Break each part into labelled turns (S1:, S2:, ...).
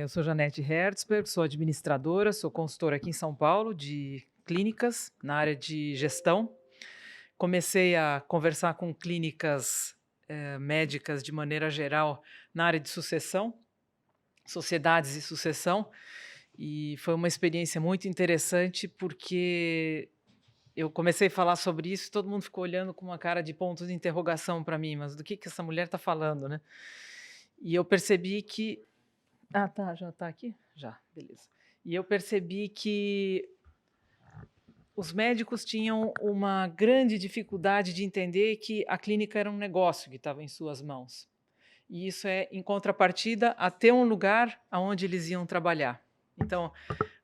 S1: Eu sou Janete Hertzberg, sou administradora, sou consultora aqui em São Paulo de clínicas na área de gestão. Comecei a conversar com clínicas médicas de maneira geral na área de sucessão, sociedades e sucessão, e foi uma experiência muito interessante porque eu comecei a falar sobre isso e todo mundo ficou olhando com uma cara de ponto de interrogação para mim, mas do que essa mulher está falando, né? E eu percebi que tá, já está aqui? Já, beleza. E eu percebi que os médicos tinham uma grande dificuldade de entender que a clínica era um negócio que estava em suas mãos. E isso é em contrapartida a ter um lugar onde eles iam trabalhar. Então,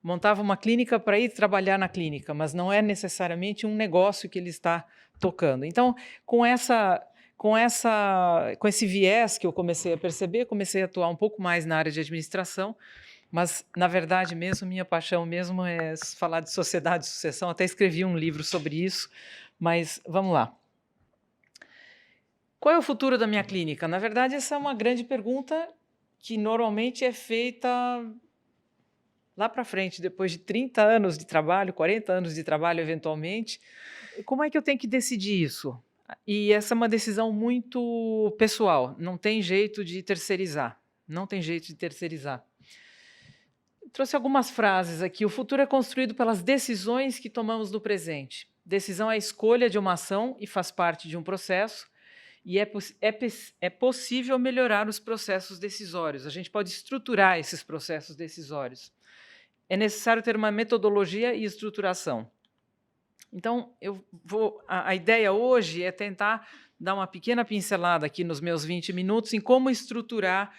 S1: montava uma clínica para ir trabalhar na clínica, mas não é necessariamente um negócio que ele está tocando. Então, com esse viés que eu comecei a perceber, comecei a atuar um pouco mais na área de administração, mas, na verdade mesmo, minha paixão mesmo é falar de sociedade e sucessão. Até escrevi um livro sobre isso, mas vamos lá. Qual é o futuro da minha clínica? Na verdade, essa é uma grande pergunta que normalmente é feita lá para frente, depois de 30 anos de trabalho, 40 anos de trabalho, eventualmente. Como é que eu tenho que decidir isso? E essa é uma decisão muito pessoal, não tem jeito de terceirizar. Não tem jeito de terceirizar. Trouxe algumas frases aqui. O futuro é construído pelas decisões que tomamos no presente. Decisão é a escolha de uma ação e faz parte de um processo. E é possível melhorar os processos decisórios. A gente pode estruturar esses processos decisórios. É necessário ter uma metodologia e estruturação. Então, a ideia hoje é tentar dar uma pequena pincelada aqui nos meus 20 minutos em como estruturar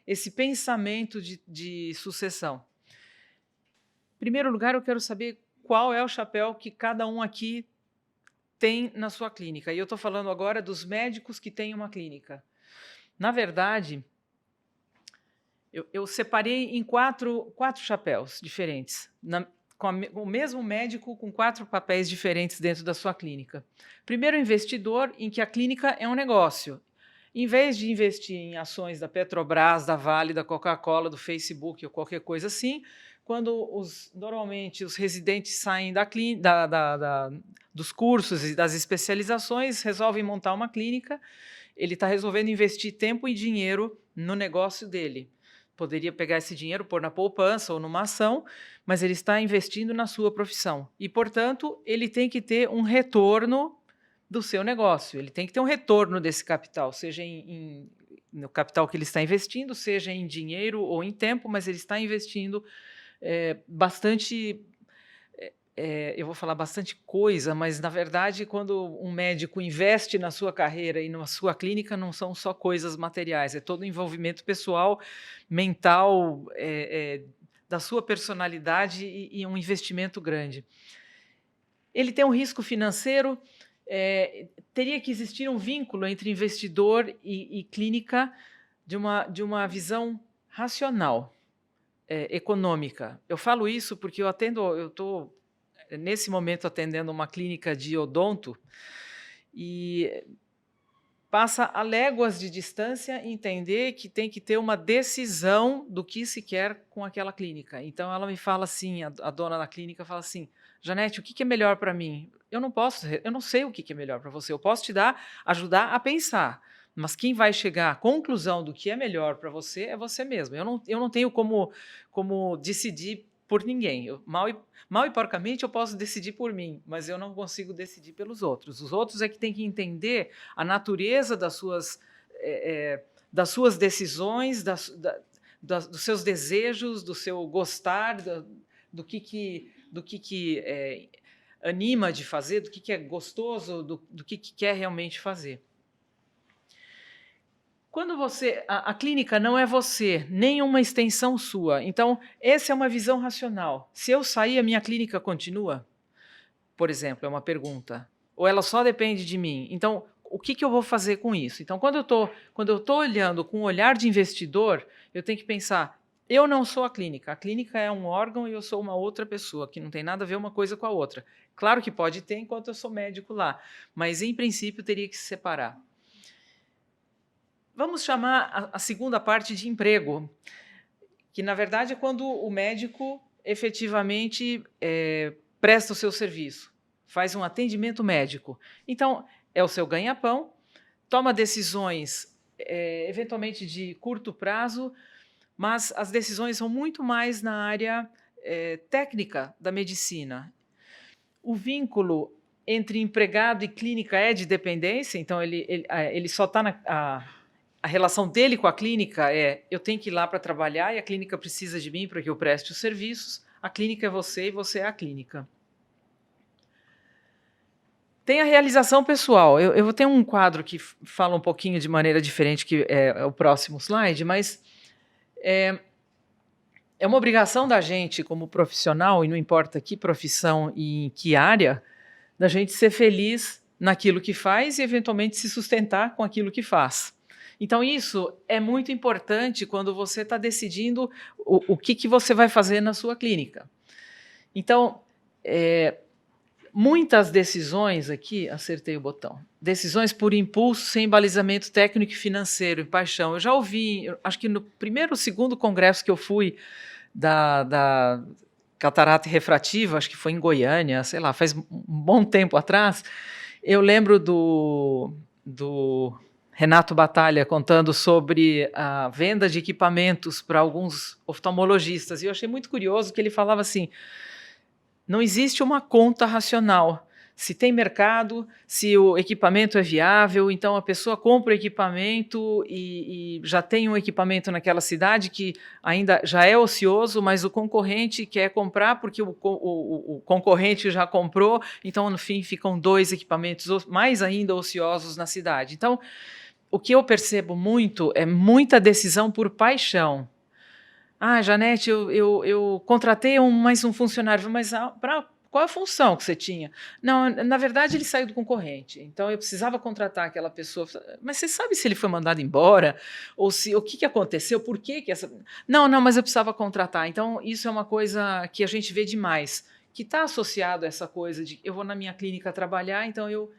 S1: esse pensamento de sucessão. Em primeiro lugar, eu quero saber qual é o chapéu que cada um aqui tem na sua clínica. E eu estou falando agora dos médicos que têm uma clínica. Na verdade, eu separei em quatro chapéus diferentes, com o mesmo médico com 4 papéis diferentes dentro da sua clínica. Primeiro, investidor, em que a clínica é um negócio. Em vez de investir em ações da Petrobras, da Vale, da Coca-Cola, do Facebook ou qualquer coisa assim, quando normalmente os residentes saem dos cursos e das especializações, resolvem montar uma clínica, ele está resolvendo investir tempo e dinheiro no negócio dele. Poderia pegar esse dinheiro, pôr na poupança ou numa ação, mas ele está investindo na sua profissão. E, portanto, ele tem que ter um retorno do seu negócio. Ele tem que ter um retorno desse capital, seja no capital que ele está investindo, seja em dinheiro ou em tempo, mas ele está investindo bastante... eu vou falar bastante coisa, mas, na verdade, quando um médico investe na sua carreira e na sua clínica, não são só coisas materiais, é todo o envolvimento pessoal, mental, da sua personalidade e um investimento grande. Ele tem um risco financeiro, teria que existir um vínculo entre investidor e clínica de uma visão racional, econômica. Eu falo isso porque eu estou nesse momento atendendo uma clínica de odonto e passa a léguas de distância entender que tem que ter uma decisão do que se quer com aquela clínica. Então ela me fala assim, a dona da clínica fala assim: Janete, o que é melhor para mim? Eu não sei o que é melhor para você. Eu posso ajudar a pensar, mas quem vai chegar à conclusão do que é melhor para você é você mesmo. Eu não tenho como decidir por ninguém. Mal e porcamente eu posso decidir por mim, mas eu não consigo decidir pelos outros. Os outros é que têm que entender a natureza das suas decisões, dos seus desejos, do seu gostar, do que anima de fazer, do que é gostoso, do que quer realmente fazer. Quando a clínica não é você, nem uma extensão sua. Então, essa é uma visão racional. Se eu sair, a minha clínica continua? Por exemplo, é uma pergunta. Ou ela só depende de mim? Então, o que eu vou fazer com isso? Então, quando eu estou olhando com um olhar de investidor, eu tenho que pensar, eu não sou a clínica é um órgão e eu sou uma outra pessoa, que não tem nada a ver uma coisa com a outra. Claro que pode ter enquanto eu sou médico lá, mas, em princípio, teria que se separar. Vamos chamar a segunda parte de emprego. que na verdade é quando o médico efetivamente presta o seu serviço, faz um atendimento médico. Então, é o seu ganha-pão, toma decisões eventualmente de curto prazo, mas as decisões são muito mais na área técnica da medicina. O vínculo entre empregado e clínica é de dependência, então ele só está a relação dele com a clínica eu tenho que ir lá para trabalhar e a clínica precisa de mim para que eu preste os serviços. A clínica é você e você é a clínica. Tem a realização pessoal. Eu vou ter um quadro que fala um pouquinho de maneira diferente, que é o próximo slide, mas é uma obrigação da gente, como profissional, e não importa que profissão e em que área, da gente ser feliz naquilo que faz e, eventualmente, se sustentar com aquilo que faz. Então, isso é muito importante quando você está decidindo o que você vai fazer na sua clínica. Então, muitas decisões aqui, acertei o botão, decisões por impulso, sem balizamento técnico e financeiro, e paixão. Eu já ouvi, acho que no primeiro ou segundo congresso que eu fui da catarata refrativa, acho que foi em Goiânia, sei lá, faz um bom tempo atrás, eu lembro do Renato Batalha contando sobre a venda de equipamentos para alguns oftalmologistas, e eu achei muito curioso que ele falava assim: não existe uma conta racional. Se tem mercado, se o equipamento é viável, então a pessoa compra o equipamento e já tem um equipamento naquela cidade que ainda já é ocioso, mas o concorrente quer comprar porque o concorrente já comprou, então no fim ficam 2 equipamentos mais ainda ociosos na cidade. Então, o que eu percebo muito é muita decisão por paixão. Ah, Janete, eu contratei mais um funcionário, mas qual a função que você tinha? Não, na verdade ele saiu do concorrente, então eu precisava contratar aquela pessoa. Mas você sabe se ele foi mandado embora? Ou se o que aconteceu? Por que essa... Não, mas eu precisava contratar. Então isso é uma coisa que a gente vê demais, que está associado a essa coisa de eu vou na minha clínica trabalhar, então eu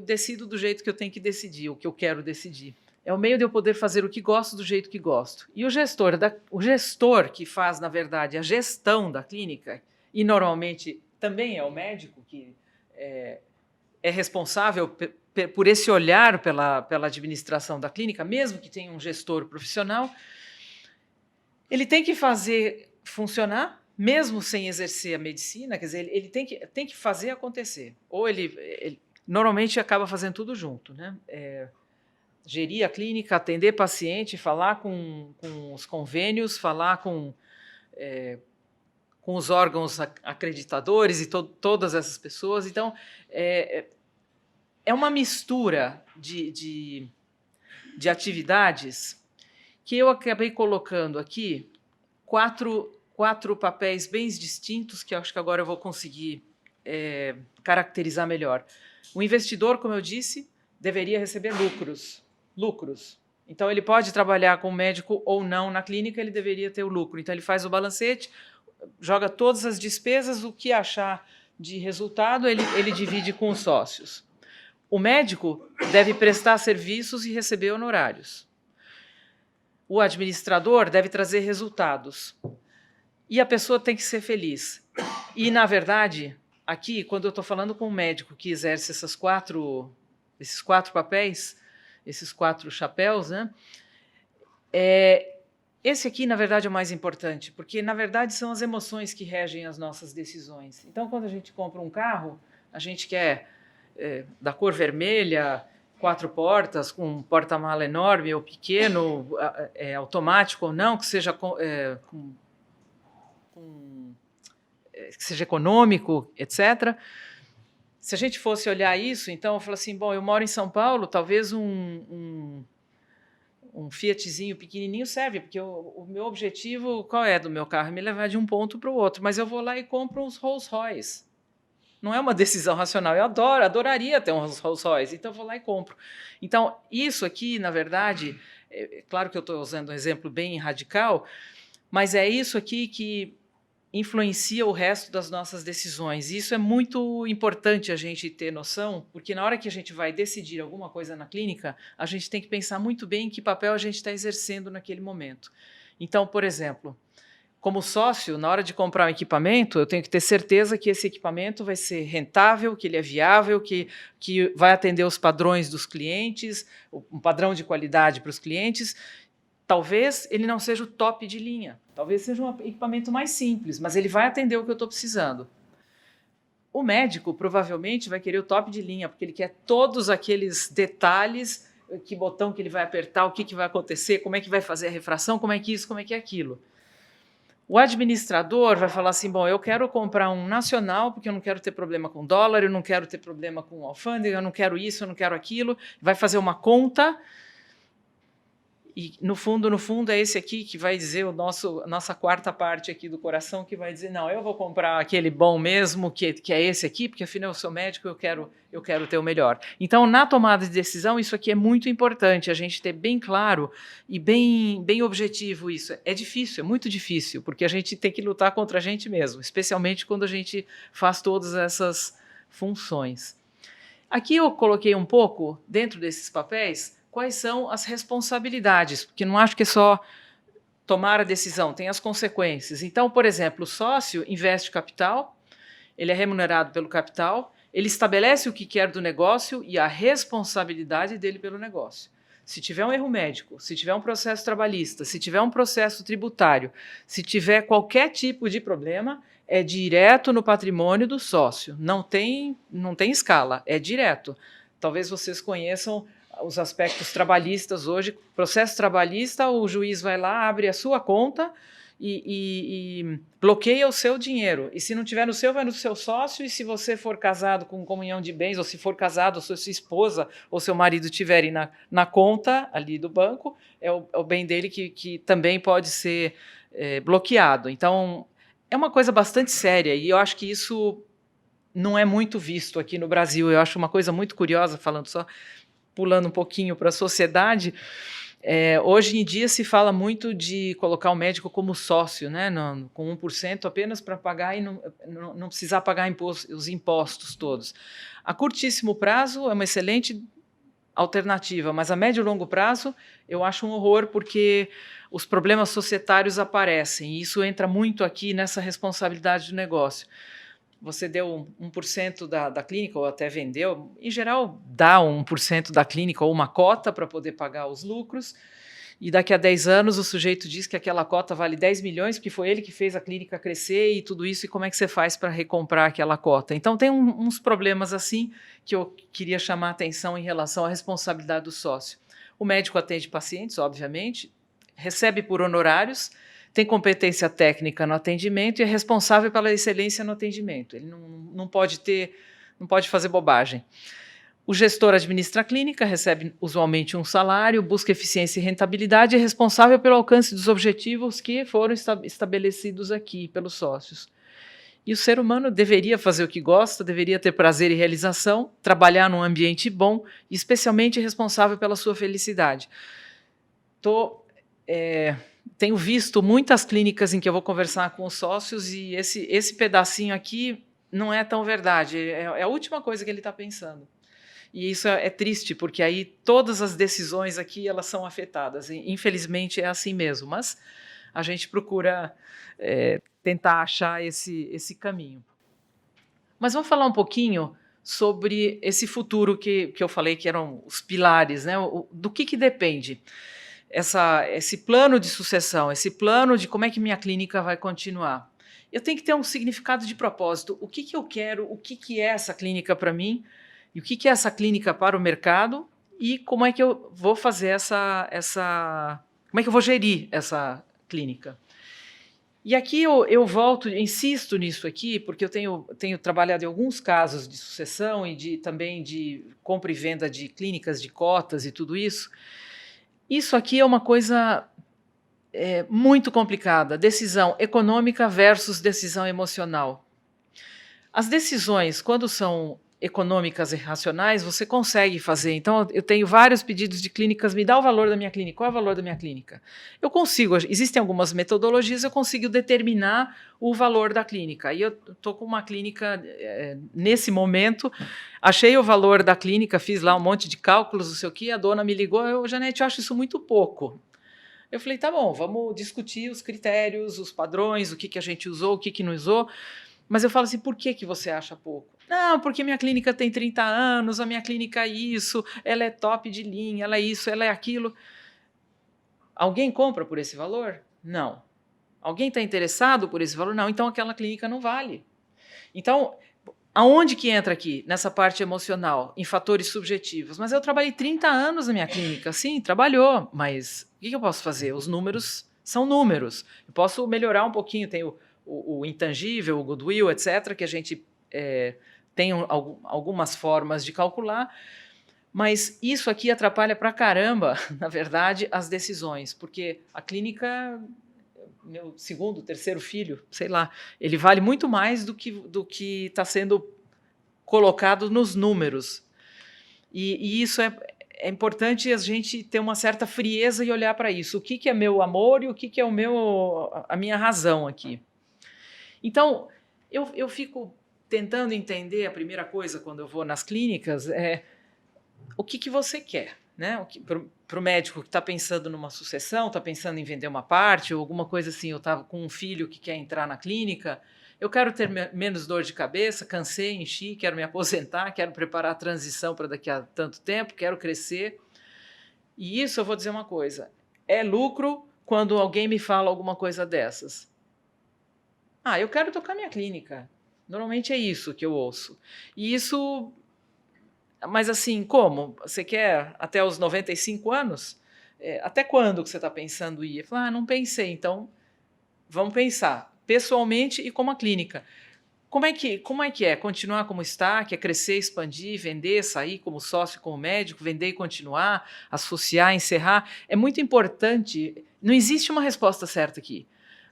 S1: decido do jeito que eu tenho que decidir, o que eu quero decidir. É o meio de eu poder fazer o que gosto do jeito que gosto. E o gestor que faz, na verdade, a gestão da clínica, e normalmente também é o médico que é responsável por esse olhar pela administração da clínica, mesmo que tenha um gestor profissional, ele tem que fazer funcionar, mesmo sem exercer a medicina, quer dizer, ele tem que fazer acontecer. Ou ele normalmente acaba fazendo tudo junto, né? Gerir a clínica, atender paciente, falar com os convênios, falar com os órgãos acreditadores e todas essas pessoas. Então, é uma mistura de atividades que eu acabei colocando aqui quatro papéis bem distintos, que eu acho que agora eu vou conseguir caracterizar melhor. O investidor, como eu disse, deveria receber lucros. Então, ele pode trabalhar com médico ou não na clínica, ele deveria ter o lucro. Então, ele faz o balancete, joga todas as despesas, o que achar de resultado, ele divide com os sócios. O médico deve prestar serviços e receber honorários. O administrador deve trazer resultados. E a pessoa tem que ser feliz. E, na verdade, aqui, quando eu estou falando com um médico que exerce esses quatro papéis, esses 4 chapéus, né? Esse aqui, na verdade, é o mais importante, porque, na verdade, são as emoções que regem as nossas decisões. Então, quando a gente compra um carro, a gente quer da cor vermelha, 4 portas, com um porta-mala enorme ou pequeno, automático ou não, que seja que seja econômico, etc. Se a gente fosse olhar isso, então, eu falo assim, bom, eu moro em São Paulo, talvez um Fiatzinho pequenininho serve, porque o meu objetivo, qual é do meu carro? É me levar de um ponto para o outro, mas eu vou lá e compro uns Rolls Royce. Não é uma decisão racional, eu adoraria ter um Rolls Royce, então eu vou lá e compro. Então, isso aqui, na verdade, claro que eu estou usando um exemplo bem radical, mas é isso aqui que influencia o resto das nossas decisões. E isso é muito importante a gente ter noção, porque na hora que a gente vai decidir alguma coisa na clínica, a gente tem que pensar muito bem em que papel a gente está exercendo naquele momento. Então, por exemplo, como sócio, na hora de comprar um equipamento, eu tenho que ter certeza que esse equipamento vai ser rentável, que ele é viável, que vai atender os padrões dos clientes, um padrão de qualidade para os clientes. Talvez ele não seja o top de linha, talvez seja um equipamento mais simples, mas ele vai atender o que eu estou precisando. O médico provavelmente vai querer o top de linha, porque ele quer todos aqueles detalhes, que botão que ele vai apertar, o que vai acontecer, como é que vai fazer a refração, como é que isso, como é que aquilo. O administrador vai falar assim, bom, eu quero comprar um nacional, porque eu não quero ter problema com dólar, eu não quero ter problema com alfândega, eu não quero isso, eu não quero aquilo. Vai fazer uma conta e, no fundo, é esse aqui que vai dizer a nossa quarta parte aqui do coração, que vai dizer, não, eu vou comprar aquele bom mesmo, que é esse aqui, porque afinal eu sou médico, eu quero ter o melhor. Então, na tomada de decisão, isso aqui é muito importante, a gente ter bem claro e bem objetivo isso. É difícil, é muito difícil, porque a gente tem que lutar contra a gente mesmo, especialmente quando a gente faz todas essas funções. Aqui eu coloquei um pouco, dentro desses papéis, quais são as responsabilidades, porque não acho que é só tomar a decisão, tem as consequências. Então, por exemplo, o sócio investe capital, ele é remunerado pelo capital, ele estabelece o que quer do negócio e a responsabilidade dele pelo negócio. Se tiver um erro médico, se tiver um processo trabalhista, se tiver um processo tributário, se tiver qualquer tipo de problema, é direto no patrimônio do sócio. Não tem escala, é direto. Talvez vocês conheçam os aspectos trabalhistas hoje. Processo trabalhista, o juiz vai lá, abre a sua conta e bloqueia o seu dinheiro. E se não tiver no seu, vai no seu sócio. E se você for casado com comunhão de bens, ou se for casado, ou se sua esposa ou seu marido tiverem na conta ali do banco, é o bem dele que também pode ser bloqueado. Então, é uma coisa bastante séria. E eu acho que isso não é muito visto aqui no Brasil. Eu acho uma coisa muito curiosa, pulando um pouquinho para a sociedade, hoje em dia se fala muito de colocar o médico como sócio, né, com 1% apenas para pagar e não precisar pagar os impostos todos. A curtíssimo prazo é uma excelente alternativa, mas a médio e longo prazo eu acho um horror, porque os problemas societários aparecem, e isso entra muito aqui nessa responsabilidade do negócio. Você deu 1% da clínica, ou até vendeu, em geral dá 1% da clínica ou uma cota para poder pagar os lucros, e daqui a 10 anos o sujeito diz que aquela cota vale 10 milhões, porque foi ele que fez a clínica crescer e tudo isso, e como é que você faz para recomprar aquela cota? Então tem uns problemas assim que eu queria chamar a atenção em relação à responsabilidade do sócio. O médico atende pacientes, obviamente, recebe por honorários, tem competência técnica no atendimento e é responsável pela excelência no atendimento. Ele não pode fazer bobagem. O gestor administra a clínica, recebe usualmente um salário, busca eficiência e rentabilidade e é responsável pelo alcance dos objetivos que foram estabelecidos aqui pelos sócios. E o ser humano deveria fazer o que gosta, deveria ter prazer e realização, trabalhar num ambiente bom e especialmente responsável pela sua felicidade. Tenho visto muitas clínicas em que eu vou conversar com os sócios e esse pedacinho aqui não é tão verdade, é a última coisa que ele está pensando. E isso é triste, porque aí todas as decisões aqui elas são afetadas. E, infelizmente é assim mesmo, mas a gente procura tentar achar esse caminho. Mas vamos falar um pouquinho sobre esse futuro que eu falei que eram os pilares, né? Do que depende esse plano de sucessão, esse plano de como é que minha clínica vai continuar. Eu tenho que ter um significado de propósito. O que eu quero, o que é essa clínica para mim, e o que é essa clínica para o mercado, e como é que eu vou fazer como é que eu vou gerir essa clínica. E aqui eu insisto nisso aqui, porque eu tenho trabalhado em alguns casos de sucessão e também de compra e venda de clínicas, de cotas e tudo isso. Isso aqui é uma coisa muito complicada, decisão econômica versus decisão emocional. As decisões, quando são econômicas e racionais, você consegue fazer. Então, eu tenho vários pedidos de clínicas, me dá o valor da minha clínica, qual é o valor da minha clínica? Eu consigo, existem algumas metodologias, eu consigo determinar o valor da clínica. Aí eu estou com uma clínica, nesse momento, achei o valor da clínica, fiz lá um monte de cálculos, não sei o quê, a dona me ligou, Janete, eu acho isso muito pouco. Eu falei, tá bom, vamos discutir os critérios, os padrões, o que, que a gente usou, o que, que não usou. Mas eu falo assim, por que, que você acha pouco? Não, porque minha clínica tem 30 anos, a minha clínica é isso, ela é top de linha, ela é isso, ela é aquilo. Alguém compra por esse valor? Não. Alguém está interessado por esse valor? Não. Então aquela clínica não vale. Então, aonde que entra aqui? Nessa parte emocional, em fatores subjetivos. Mas eu trabalhei 30 anos na minha clínica. Sim, trabalhou, mas o que eu posso fazer? Os números são números. Eu posso melhorar um pouquinho, tem o intangível, o goodwill, etc., que a gente tem algumas formas de calcular, mas isso aqui atrapalha pra caramba, na verdade, as decisões, porque a clínica, meu segundo, terceiro filho, sei lá, ele vale muito mais do que está sendo colocado nos números. E isso é importante a gente ter uma certa frieza e olhar para isso. O que é meu amor e o que é a minha razão aqui. Então, eu fico tentando entender, a primeira coisa quando eu vou nas clínicas é o que você quer, né? Para o médico que está pensando numa sucessão, está pensando em vender uma parte ou alguma coisa assim, eu estava com um filho que quer entrar na clínica, eu quero ter menos dor de cabeça, cansei, enchi, quero me aposentar, quero preparar a transição para daqui a tanto tempo, quero crescer. E isso eu vou dizer uma coisa, é lucro quando alguém me fala alguma coisa dessas. Ah, eu quero tocar minha clínica. Normalmente é isso que eu ouço. E isso... Mas assim, como? Você quer até os 95 anos? Até quando que você está pensando ir? Eu falo, não pensei, então vamos pensar, pessoalmente e como a clínica. Como é que é? Continuar como está? Quer crescer, expandir, vender, sair como sócio, como médico, vender e continuar, associar, encerrar? É muito importante, não existe uma resposta certa aqui.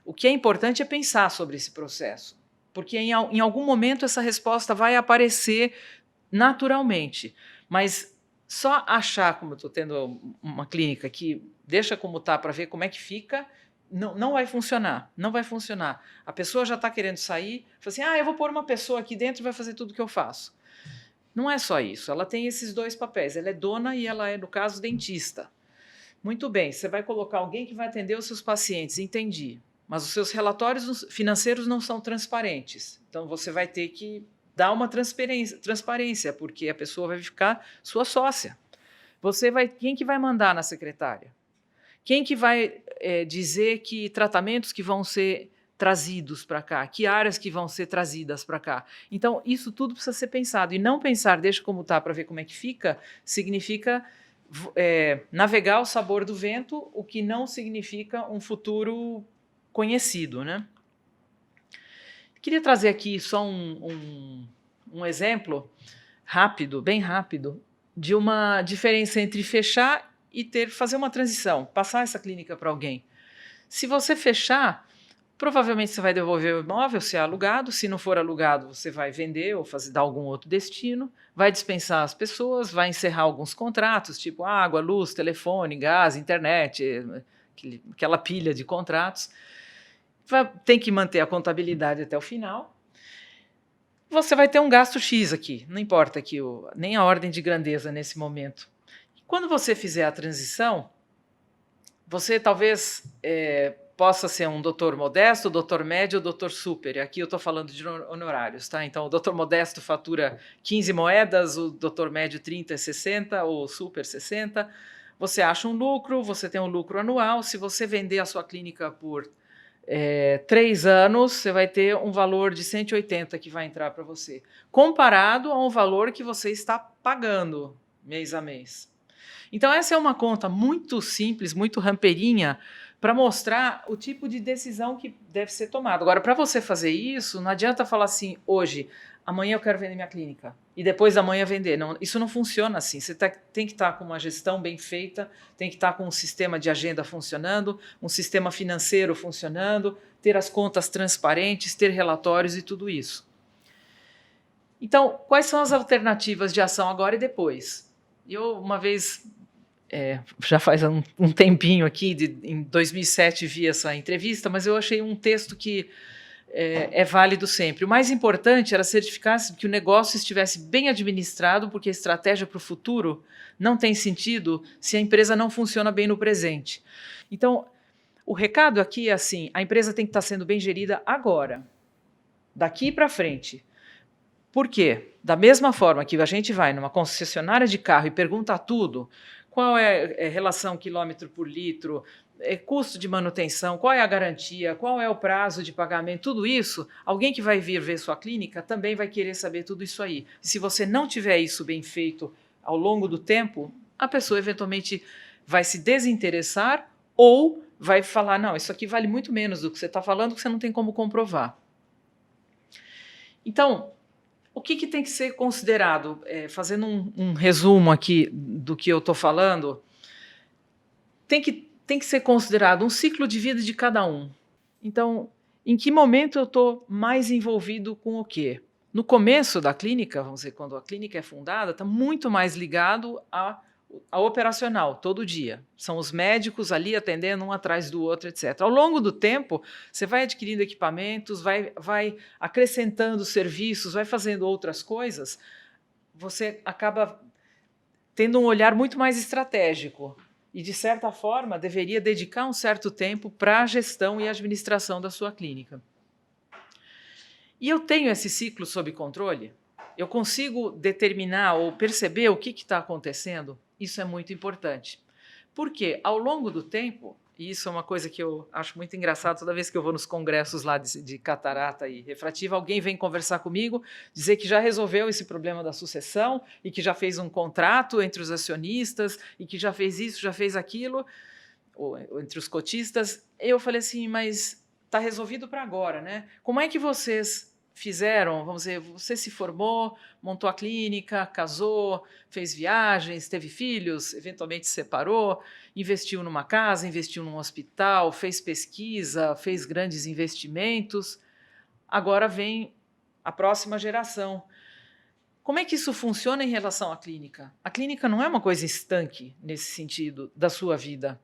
S1: O que é importante é pensar sobre esse processo, porque em algum momento essa resposta vai aparecer naturalmente, mas só achar, como eu estou tendo uma clínica que deixa como está para ver como é que fica, não vai funcionar, não vai funcionar. A pessoa já está querendo sair, fala assim, eu vou pôr uma pessoa aqui dentro e vai fazer tudo o que eu faço. Não é só isso, ela tem esses dois papéis, ela é dona e ela é, no caso, dentista. Muito bem, você vai colocar alguém que vai atender os seus pacientes, entendi, mas os seus relatórios financeiros não são transparentes, então você vai ter que dar uma transparência, porque a pessoa vai ficar sua sócia. Quem que vai mandar na secretária? Quem que vai dizer que tratamentos que vão ser trazidos para cá, que áreas que vão ser trazidas para cá? Então, isso tudo precisa ser pensado. E não pensar, deixa como está para ver como é que fica, significa navegar ao sabor do vento, o que não significa um futuro conhecido, né? Queria trazer aqui só um exemplo rápido, bem rápido, de uma diferença entre fechar e fazer uma transição, passar essa clínica para alguém. Se você fechar, provavelmente você vai devolver o imóvel se é alugado, se não for alugado, você vai vender ou dar algum outro destino, vai dispensar as pessoas, vai encerrar alguns contratos, tipo água, luz, telefone, gás, internet, aquela pilha de contratos. Tem que manter a contabilidade até o final. Você vai ter um gasto X aqui, não importa aqui nem a ordem de grandeza nesse momento. Quando você fizer a transição, você talvez possa ser um doutor modesto, doutor médio ou doutor super. Aqui eu estou falando de honorários, tá? Então o doutor modesto fatura 15 moedas, o doutor médio 30, 60 ou super 60. Você acha um lucro, você tem um lucro anual. Se você vender a sua clínica por 3 anos, você vai ter um valor de 180 que vai entrar para você, comparado a um valor que você está pagando mês a mês. Então, essa é uma conta muito simples, muito rampeirinha, para mostrar o tipo de decisão que deve ser tomada. Agora, para você fazer isso, não adianta falar assim, hoje, amanhã eu quero vender minha clínica, e depois da manhã vender. Não, isso não funciona assim. Você tem que estar com uma gestão bem feita, tem que estar com um sistema de agenda funcionando, um sistema financeiro funcionando, ter as contas transparentes, ter relatórios e tudo isso. Então, quais são as alternativas de ação agora e depois? Eu, uma vez, já faz um tempinho aqui, em 2007 vi essa entrevista, mas eu achei um texto que é válido sempre. O mais importante era certificar que o negócio estivesse bem administrado, porque a estratégia para o futuro não tem sentido se a empresa não funciona bem no presente. Então, o recado aqui é assim, a empresa tem que estar sendo bem gerida agora, daqui para frente. Por quê? Da mesma forma que a gente vai numa concessionária de carro e pergunta tudo, qual é a relação quilômetro por litro, custo de manutenção, qual é a garantia, qual é o prazo de pagamento, tudo isso, alguém que vai vir ver sua clínica também vai querer saber tudo isso aí. E se você não tiver isso bem feito ao longo do tempo, a pessoa eventualmente vai se desinteressar ou vai falar, não, isso aqui vale muito menos do que você está falando, que você não tem como comprovar. Então, o que tem que ser considerado? Fazendo um resumo aqui do que eu estou falando, tem que ser considerado um ciclo de vida de cada um. Então, em que momento eu estou mais envolvido com o quê? No começo da clínica, vamos dizer, quando a clínica é fundada, está muito mais ligado a operacional, todo dia. São os médicos ali atendendo um atrás do outro, etc. Ao longo do tempo, você vai adquirindo equipamentos, vai acrescentando serviços, vai fazendo outras coisas, você acaba tendo um olhar muito mais estratégico e, de certa forma, deveria dedicar um certo tempo para a gestão e administração da sua clínica. E eu tenho esse ciclo sob controle? Eu consigo determinar ou perceber o que está acontecendo? Isso é muito importante. Porque, ao longo do tempo, e isso é uma coisa que eu acho muito engraçado, toda vez que eu vou nos congressos lá de catarata e refrativa, alguém vem conversar comigo, dizer que já resolveu esse problema da sucessão e que já fez um contrato entre os acionistas e que já fez isso, já fez aquilo, ou entre os cotistas. Eu falei assim, mas está resolvido para agora, né? Como é que vocês fizeram, vamos dizer, você se formou, montou a clínica, casou, fez viagens, teve filhos, eventualmente se separou, investiu numa casa, investiu num hospital, fez pesquisa, fez grandes investimentos. Agora vem a próxima geração. Como é que isso funciona em relação à clínica? A clínica não é uma coisa estanque nesse sentido da sua vida.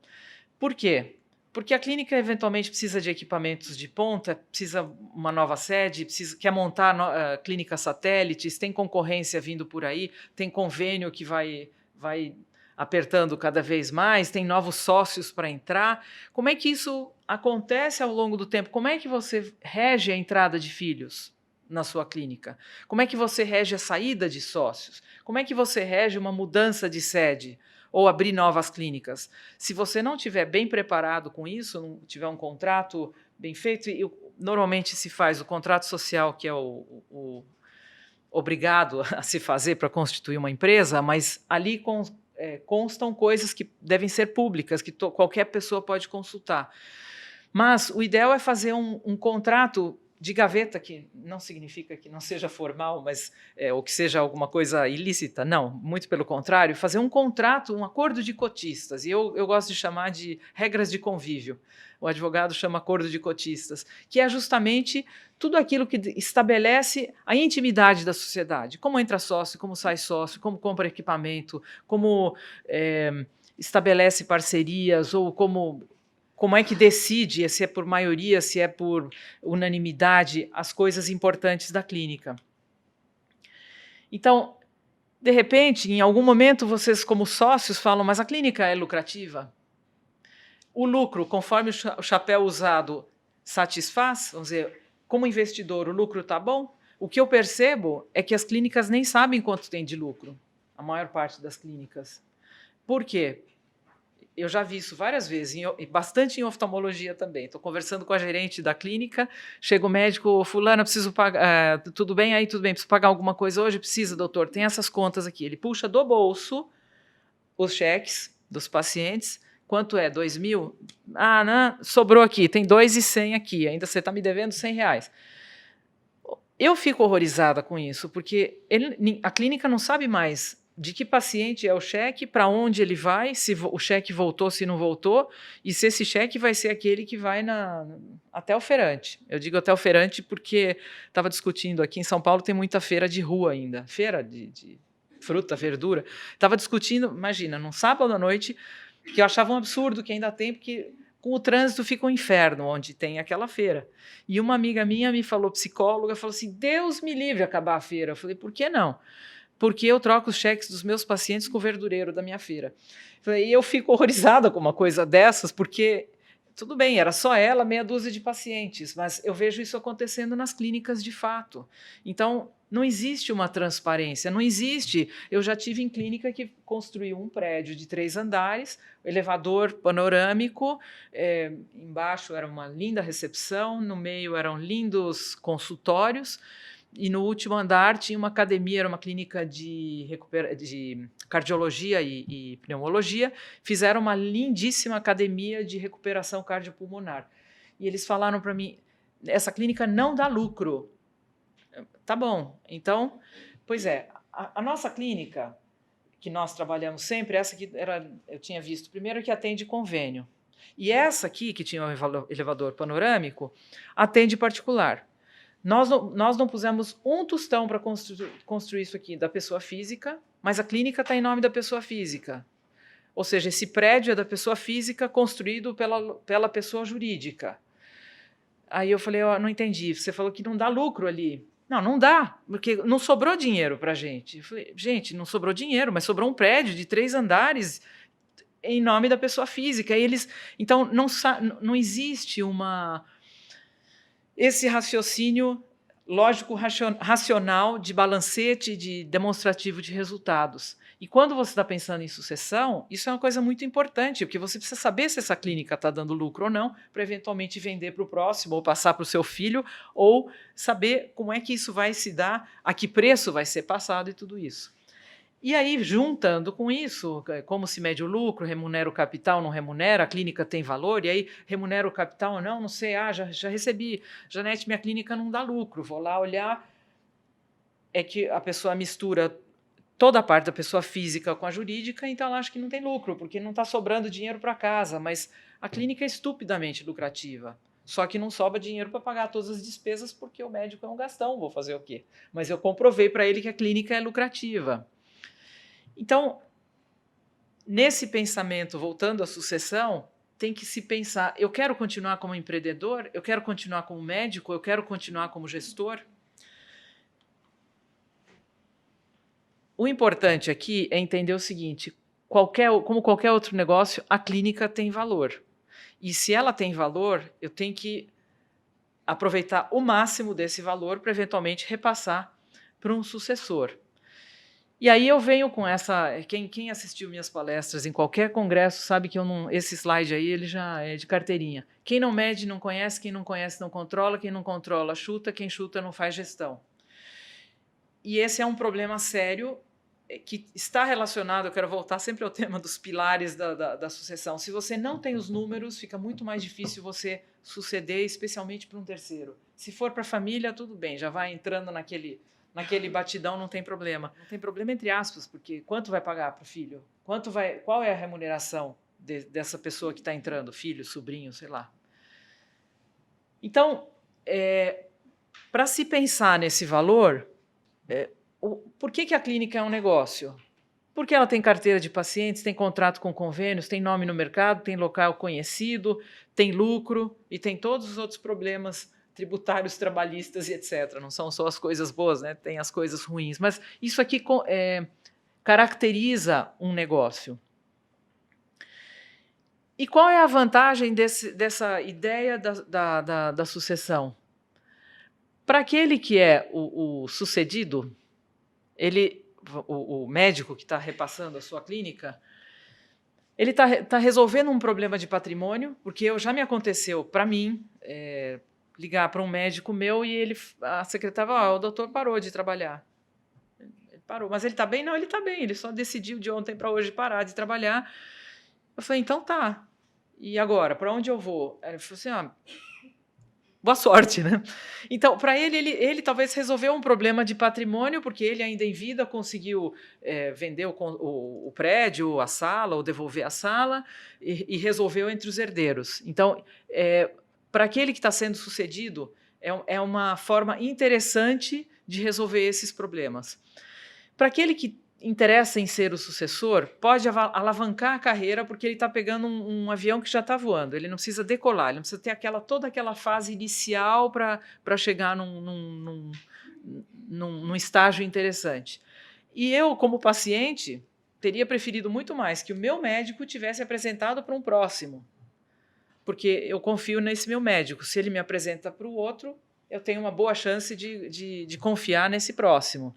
S1: Por quê? Porque a clínica eventualmente precisa de equipamentos de ponta, precisa uma nova sede, quer montar clínicas satélites, tem concorrência vindo por aí, tem convênio que vai apertando cada vez mais, tem novos sócios para entrar. Como é que isso acontece ao longo do tempo? Como é que você rege a entrada de filhos na sua clínica? Como é que você rege a saída de sócios? Como é que você rege uma mudança de sede? Ou abrir novas clínicas. Se você não estiver bem preparado com isso, não tiver um contrato bem feito, e normalmente se faz o contrato social, que é o obrigado a se fazer para constituir uma empresa, mas ali constam coisas que devem ser públicas, que qualquer pessoa pode consultar. Mas o ideal é fazer um contrato de gaveta, que não significa que não seja formal, mas ou que seja alguma coisa ilícita, não, muito pelo contrário, fazer um contrato, um acordo de cotistas, e eu gosto de chamar de regras de convívio, o advogado chama acordo de cotistas, que é justamente tudo aquilo que estabelece a intimidade da sociedade, como entra sócio, como sai sócio, como compra equipamento, como estabelece parcerias, ou como é que decide, se é por maioria, se é por unanimidade, as coisas importantes da clínica. Então, de repente, em algum momento, vocês como sócios falam, mas a clínica é lucrativa? O lucro, conforme o chapéu usado, satisfaz? Vamos dizer, como investidor, o lucro está bom? O que eu percebo é que as clínicas nem sabem quanto tem de lucro, a maior parte das clínicas. Por quê? Eu já vi isso várias vezes, bastante em oftalmologia também. Estou conversando com a gerente da clínica, chega o médico, fulano, preciso pagar, tudo bem? Aí, tudo bem, preciso pagar alguma coisa hoje? Precisa, doutor, tem essas contas aqui. Ele puxa do bolso os cheques dos pacientes. Quanto é? 2.000? Ah, não, sobrou aqui, tem 2.100 aqui, ainda você está me devendo R$100. Eu fico horrorizada com isso, porque a clínica não sabe mais de que paciente é o cheque, para onde ele vai, se o cheque voltou, se não voltou, e se esse cheque vai ser aquele que vai até o feirante. Eu digo até o feirante porque estava discutindo, aqui em São Paulo tem muita feira de rua ainda, feira de fruta, verdura. Estava discutindo, imagina, num sábado à noite, que eu achava um absurdo que ainda tem, porque com o trânsito fica um inferno, onde tem aquela feira. E uma amiga minha me falou, psicóloga, falou assim, Deus me livre acabar a feira. Eu falei, por que não? Porque eu troco os cheques dos meus pacientes com o verdureiro da minha feira. E eu fico horrorizada com uma coisa dessas, porque, tudo bem, era só ela, meia dúzia de pacientes, mas eu vejo isso acontecendo nas clínicas de fato. Então, não existe uma transparência, não existe. Eu já tive em clínica que construiu um prédio de 3 andares, elevador panorâmico, embaixo era uma linda recepção, no meio eram lindos consultórios, e no último andar tinha uma academia, era uma clínica de cardiologia e pneumologia. Fizeram uma lindíssima academia de recuperação cardiopulmonar. E eles falaram para mim, essa clínica não dá lucro. Tá bom, então, pois é, a nossa clínica, que nós trabalhamos sempre, essa aqui eu tinha visto primeiro que atende convênio. E essa aqui, que tinha o elevador panorâmico, atende particular. Nós não pusemos um tostão para construir isso aqui da pessoa física, mas a clínica está em nome da pessoa física. Ou seja, esse prédio é da pessoa física construído pela pessoa jurídica. Aí eu falei, não entendi, você falou que não dá lucro ali. Não dá, porque não sobrou dinheiro para a gente. Eu falei, gente, não sobrou dinheiro, mas sobrou um prédio de 3 andares em nome da pessoa física. Então, não existe esse raciocínio lógico racional de balancete, de demonstrativo de resultados. E quando você está pensando em sucessão, isso é uma coisa muito importante, porque você precisa saber se essa clínica está dando lucro ou não, para eventualmente vender para o próximo, ou passar para o seu filho, ou saber como é que isso vai se dar, a que preço vai ser passado e tudo isso. E aí, juntando com isso, como se mede o lucro, remunera o capital, não remunera, a clínica tem valor, e aí remunera o capital ou não sei, já recebi, Janete, minha clínica não dá lucro, vou lá olhar, é que a pessoa mistura toda a parte da pessoa física com a jurídica, então ela acha que não tem lucro, porque não está sobrando dinheiro para casa, mas a clínica é estupidamente lucrativa. Só que não sobra dinheiro para pagar todas as despesas, porque o médico é um gastão, vou fazer o quê? Mas eu comprovei para ele que a clínica é lucrativa. Então, nesse pensamento, voltando à sucessão, tem que se pensar, eu quero continuar como empreendedor, eu quero continuar como médico, eu quero continuar como gestor. O importante aqui é entender o seguinte, como qualquer outro negócio, a clínica tem valor. E se ela tem valor, eu tenho que aproveitar o máximo desse valor para eventualmente repassar para um sucessor. E aí eu venho com essa... Quem assistiu minhas palestras em qualquer congresso sabe que esse slide aí ele já é de carteirinha. Quem não mede não conhece, quem não conhece não controla, quem não controla chuta, quem chuta não faz gestão. E esse é um problema sério que está relacionado, eu quero voltar sempre ao tema dos pilares da sucessão. Se você não tem os números, fica muito mais difícil você suceder, especialmente para um terceiro. Se for para a família, tudo bem, já vai entrando naquele batidão, não tem problema. Não tem problema entre aspas, porque quanto vai pagar para o filho? Qual é a remuneração dessa pessoa que está entrando? Filho, sobrinho, sei lá. Então, para se pensar nesse valor, por que a clínica é um negócio? Porque ela tem carteira de pacientes, tem contrato com convênios, tem nome no mercado, tem local conhecido, tem lucro e tem todos os outros problemas tributários, trabalhistas e etc. Não são só as coisas boas, né? Tem as coisas ruins. Mas isso aqui caracteriza um negócio. E qual é a vantagem dessa ideia da sucessão? Para aquele que é o sucedido, o médico que está repassando a sua clínica, ele está resolvendo um problema de patrimônio, porque já me aconteceu para mim ligar para um médico meu e a secretária, o doutor parou de trabalhar. Ele parou, mas ele está bem? Não, ele está bem, ele só decidiu de ontem para hoje parar de trabalhar. Eu falei, então tá. E agora, para onde eu vou? Ele falou assim, boa sorte, né? Então, para ele talvez resolveu um problema de patrimônio, porque ele ainda em vida conseguiu vender o prédio, a sala, ou devolver a sala, e resolveu entre os herdeiros. Então, para aquele que está sendo sucedido, é uma forma interessante de resolver esses problemas. Para aquele que interessa em ser o sucessor, pode alavancar a carreira porque ele está pegando um avião que já está voando. Ele não precisa decolar, ele não precisa ter toda aquela fase inicial para chegar num estágio interessante. E eu, como paciente, teria preferido muito mais que o meu médico tivesse apresentado para um próximo, porque eu confio nesse meu médico. Se ele me apresenta para o outro, eu tenho uma boa chance de confiar nesse próximo.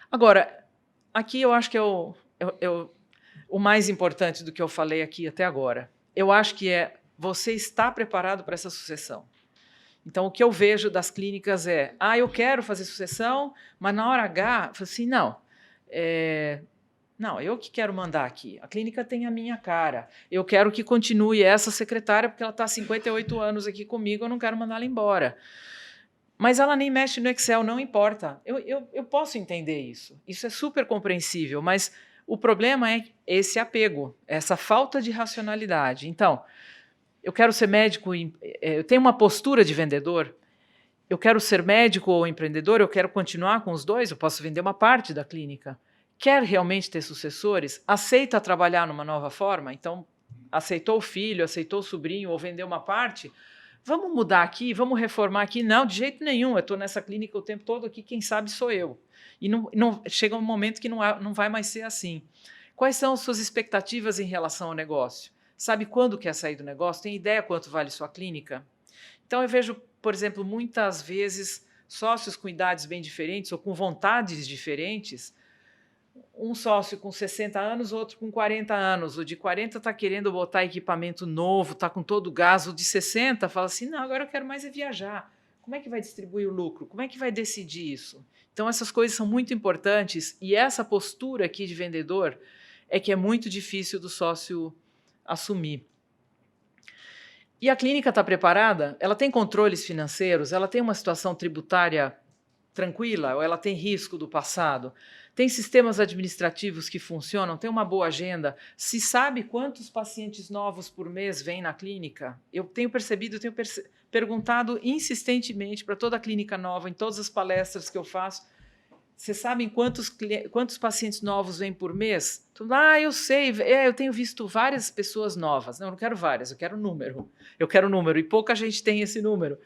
S1: Agora, aqui eu acho que é o mais importante do que eu falei aqui até agora. Eu acho que você está preparado para essa sucessão. Então, o que eu vejo das clínicas eu quero fazer sucessão, mas na hora H, eu falo assim, não, eu que quero mandar aqui. A clínica tem a minha cara. Eu quero que continue essa secretária, porque ela está há 58 anos aqui comigo, eu não quero mandá-la embora. Mas ela nem mexe no Excel, não importa. Eu posso entender isso. Isso é super compreensível, mas o problema é esse apego, essa falta de racionalidade. Então, eu quero ser médico, eu tenho uma postura de vendedor, eu quero ser médico ou empreendedor, eu quero continuar com os dois, eu posso vender uma parte da clínica. Quer realmente ter sucessores? Aceita trabalhar numa nova forma? Então, aceitou o filho, aceitou o sobrinho ou vendeu uma parte? Vamos mudar aqui, vamos reformar aqui? Não, de jeito nenhum, eu estou nessa clínica o tempo todo aqui, quem sabe sou eu. E chega um momento que não vai mais ser assim. Quais são as suas expectativas em relação ao negócio? Sabe quando quer sair do negócio? Tem ideia quanto vale sua clínica? Então eu vejo, por exemplo, muitas vezes sócios com idades bem diferentes ou com vontades diferentes, um sócio com 60 anos, outro com 40 anos. O de 40 está querendo botar equipamento novo, está com todo o gás. O de 60 fala assim, não, agora eu quero mais viajar. Como é que vai distribuir o lucro? Como é que vai decidir isso? Então, essas coisas são muito importantes e essa postura aqui de vendedor é que é muito difícil do sócio assumir. E a clínica está preparada? Ela tem controles financeiros? Ela tem uma situação tributária tranquila? Ou ela tem risco do passado? Tem sistemas administrativos que funcionam? Tem uma boa agenda? Se sabe quantos pacientes novos por mês vêm na clínica? Eu tenho percebido, perguntado insistentemente para toda a clínica nova, em todas as palestras que eu faço, vocês sabem quantos pacientes novos vêm por mês? Eu sei, eu tenho visto várias pessoas novas. Não quero várias, eu quero número. Eu quero número, e pouca gente tem esse número.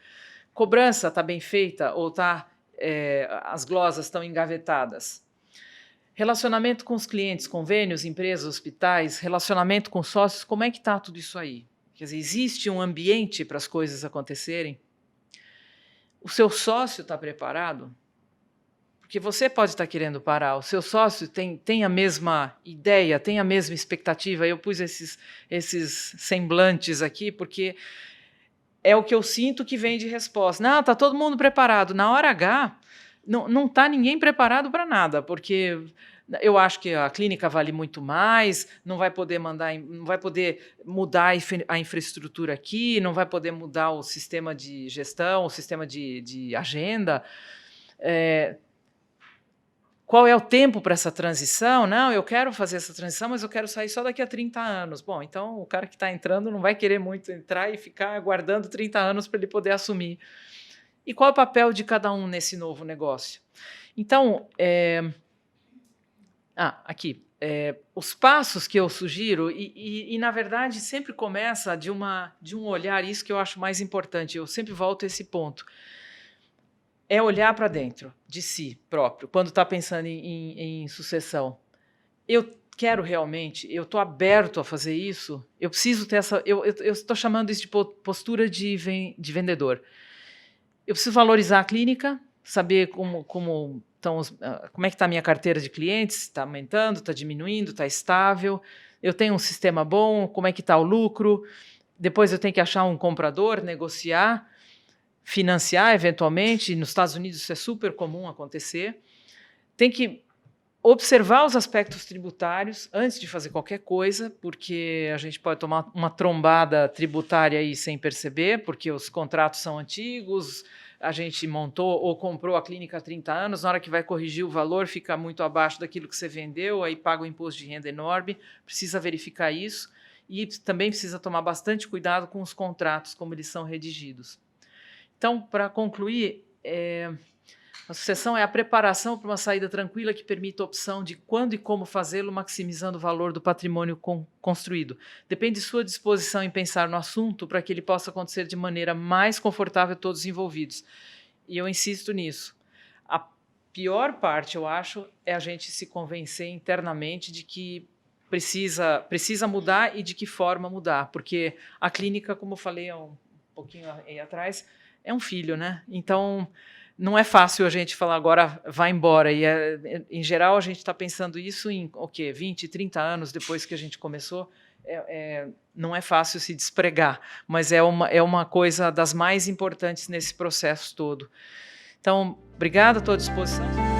S1: Cobrança está bem feita ou as glosas estão engavetadas? Relacionamento com os clientes, convênios, empresas, hospitais, relacionamento com sócios, como é que está tudo isso aí? Quer dizer, existe um ambiente para as coisas acontecerem? O seu sócio está preparado? Porque você pode estar querendo parar, o seu sócio tem a mesma ideia, tem a mesma expectativa. Eu pus esses semblantes aqui porque é o que eu sinto que vem de resposta. Não, está todo mundo preparado. Na hora H, não está ninguém preparado para nada, porque eu acho que a clínica vale muito mais, não vai poder mudar a infraestrutura aqui, não vai poder mudar o sistema de gestão, o sistema de agenda. Qual é o tempo para essa transição? Não, eu quero fazer essa transição, mas eu quero sair só daqui a 30 anos. Bom, então o cara que está entrando não vai querer muito entrar e ficar aguardando 30 anos para ele poder assumir. E qual é o papel de cada um nesse novo negócio? Então, aqui, os passos que eu sugiro, e na verdade sempre começa de um olhar, isso que eu acho mais importante, eu sempre volto a esse ponto. É olhar para dentro de si próprio, quando está pensando em sucessão. Eu quero realmente, eu estou aberto a fazer isso, eu preciso ter essa... Eu estou chamando isso de postura de vendedor. Eu preciso valorizar a clínica, saber como é que está a minha carteira de clientes, está aumentando, está diminuindo, está estável, eu tenho um sistema bom, como é que está o lucro, depois eu tenho que achar um comprador, negociar, financiar eventualmente, nos Estados Unidos isso é super comum acontecer, tem que observar os aspectos tributários antes de fazer qualquer coisa, porque a gente pode tomar uma trombada tributária aí sem perceber, porque os contratos são antigos, a gente montou ou comprou a clínica há 30 anos, na hora que vai corrigir o valor fica muito abaixo daquilo que você vendeu, aí paga um imposto de renda enorme, precisa verificar isso, e também precisa tomar bastante cuidado com os contratos, como eles são redigidos. Então, para concluir, A sucessão é a preparação para uma saída tranquila que permita a opção de quando e como fazê-lo, maximizando o valor do patrimônio construído. Depende de sua disposição em pensar no assunto para que ele possa acontecer de maneira mais confortável a todos os envolvidos. E eu insisto nisso. A pior parte, eu acho, é a gente se convencer internamente de que precisa mudar e de que forma mudar, porque a clínica, como eu falei há um pouquinho aí atrás, é um filho, né? Então, não é fácil a gente falar agora vai embora. E, em geral, a gente está pensando isso em o quê? 20, 30 anos depois que a gente começou. Não é fácil se despregar, mas é uma coisa das mais importantes nesse processo todo. Então, obrigada, estou à disposição.